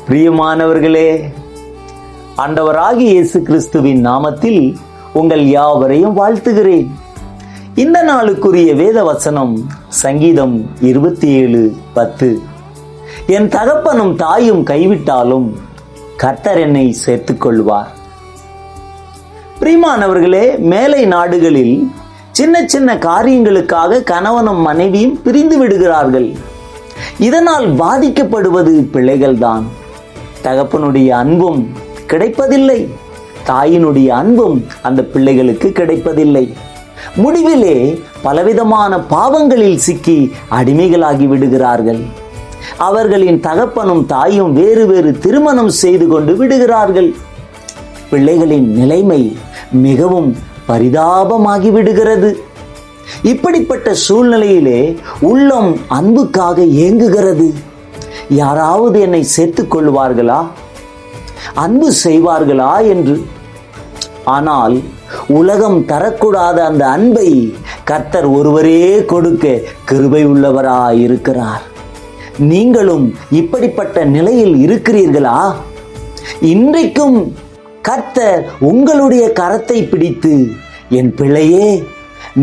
பிரியமானவர்களே, ஆண்டவராகிய இயேசு கிறிஸ்துவின் நாமத்தில் உங்கள் யாவரையும் வாழ்த்துகிறேன். இந்த நாளுக்குரிய வேத வசனம் சங்கீதம் 27:10. என் தகப்பனும் தாயும் கைவிட்டாலும் கர்த்தர் என்னை சேர்த்துக் கொள்வார். பிரியமானவர்களே, மேலை நாடுகளில் சின்ன சின்ன காரியங்களுக்காக கணவனும் மனைவியும் பிரிந்து விடுகிறார்கள். இதனால் பாதிக்கப்படுவது பிள்ளைகள்தான். தகப்பனுடைய அன்பும் கிடைப்பதில்லை, தாயினுடைய அன்பும் அந்த பிள்ளைகளுக்கு கிடைப்பதில்லை. முடிவிலே பலவிதமான பாவங்களில் சிக்கி அடிமைகளாகி விடுகிறார்கள். அவர்களின் தகப்பனும் தாயும் வேறு வேறு திருமணம் செய்து கொண்டு விடுகிறார்கள். பிள்ளைகளின் நிலைமை மிகவும் பரிதாபமாகி விடுகிறது. இப்படிப்பட்ட சூழ்நிலையிலே உள்ளம் அன்புக்காக ஏங்குகிறது. யாராவது என்னை சேர்த்துக் கொள்வார்களா, அன்பு செய்வார்களா என்று. ஆனால் உலகம் தரக்கூடாத அந்த அன்பை கர்த்தர் ஒருவரே கொடுக்க கிருபை உள்ளவராயிருக்கிறார். நீங்களும் இப்படிப்பட்ட நிலையில் இருக்கிறீர்களா? இன்றைக்கும் கர்த்தர் உங்களுடைய கரத்தை பிடித்து, என் பிள்ளையே,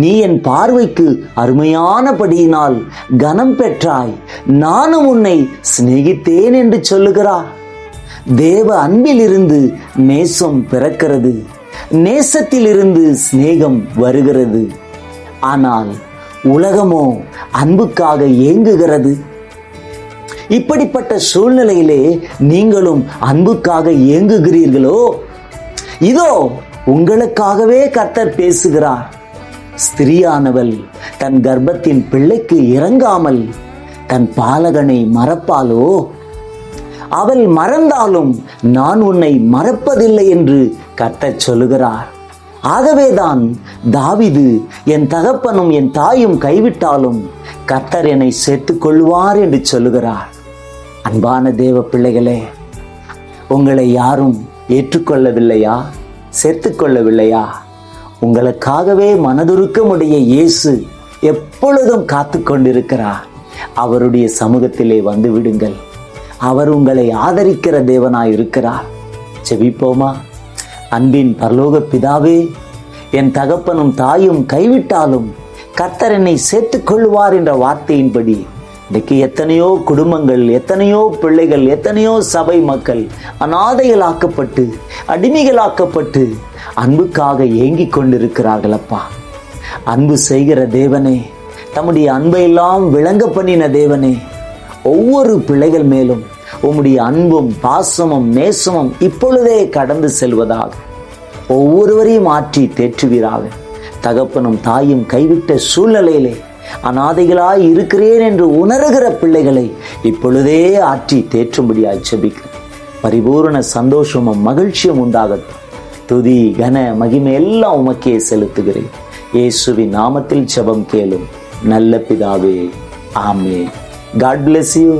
நீ என் பார்வைக்கு அருமையானபடியினால் கனம் பெற்றாய், நானும் உன்னை சிநேகித்தேன் என்று சொல்லுகிறார். தேவ அன்பிலிருந்து நேசம் பிறக்கிறது, நேசத்திலிருந்து சிநேகம் வருகிறது. ஆனால் உலகமோ அன்புக்காக ஏங்குகிறது. இப்படிப்பட்ட சூழ்நிலையிலே நீங்களும் அன்புக்காக ஏங்குகிறீர்களோ? இதோ உங்களுக்காகவே கர்த்தர் பேசுகிறார். ஸ்திரீயானவள் தன் கர்ப்பத்தின் பிள்ளைக்கு இறங்காமல் தன் பாலகனை மறப்பாளோ? அவள் மறந்தாலும் நான் உன்னை மறப்பதில்லை என்று கர்த்தர் சொல்லுகிறார். ஆகவேதான் தாவீது, என் தகப்பனும் என் தாயும் கைவிட்டாலும் கர்த்தர் என்னை சேர்த்துக் கொள்வார் என்று சொல்லுகிறார். அன்பான தேவ பிள்ளைகளே, உங்களை யாரும் ஏற்றுக்கொள்ளவில்லையா? சேர்த்துக் கொள்ளவில்லையா? உங்களுக்காகவே மனதுருக்கமுடைய இயேசு எப்பொழுதும் காத்து கொண்டிருக்கிறார். அவருடைய சமூகத்திலே வந்து விடுங்கள். அவர் உங்களை ஆதரிக்கிற தேவனாய் இருக்கிறார். ஜெபிப்போமா? அன்பின் பரலோக பிதாவே, என் தகப்பனும் தாயும் கைவிட்டாலும் கர்த்தர் என்னை சேர்த்துக் கொள்வார் என்ற வார்த்தையின்படி இன்றைக்கு எத்தனையோ குடும்பங்கள், எத்தனையோ பிள்ளைகள், எத்தனையோ சபை மக்கள் அநாதைகளாக்கப்பட்டு அடிமைகளாக்கப்பட்டு அன்புக்காக ஏங்கிக் கொண்டிருக்கிறார்கள். அப்பா, அன்பு செய்கிற தேவனே, தம்முடைய அன்பை எல்லாம் விளங்க பண்ணின தேவனே, ஒவ்வொரு பிள்ளைகள் மேலும் உம்முடைய அன்பும் பாசமும் நேசமும் இப்பொழுதே கடந்து செல்வதாக ஒவ்வொருவரையும் மாற்றி தேற்றுவீராக. தகப்பனும் தாயும் கைவிட்ட சூழ்நிலையிலே அநாதைகளாய் இருக்கிறேன் என்று உணர்கிற பிள்ளைகளை இப்பொழுதே ஆற்றி தேற்றும்படியாய் ஜெபிக்கிறேன். பரிபூரண சந்தோஷமும் மகிழ்ச்சியும் உண்டாகட்டும். துதி கன மகிமை எல்லாம் உமக்கே செலுத்துகிறேன். இயேசுவின் நாமத்தில் ஜெபம் கேளும் நல்ல பிதாவே, ஆமென். God bless you.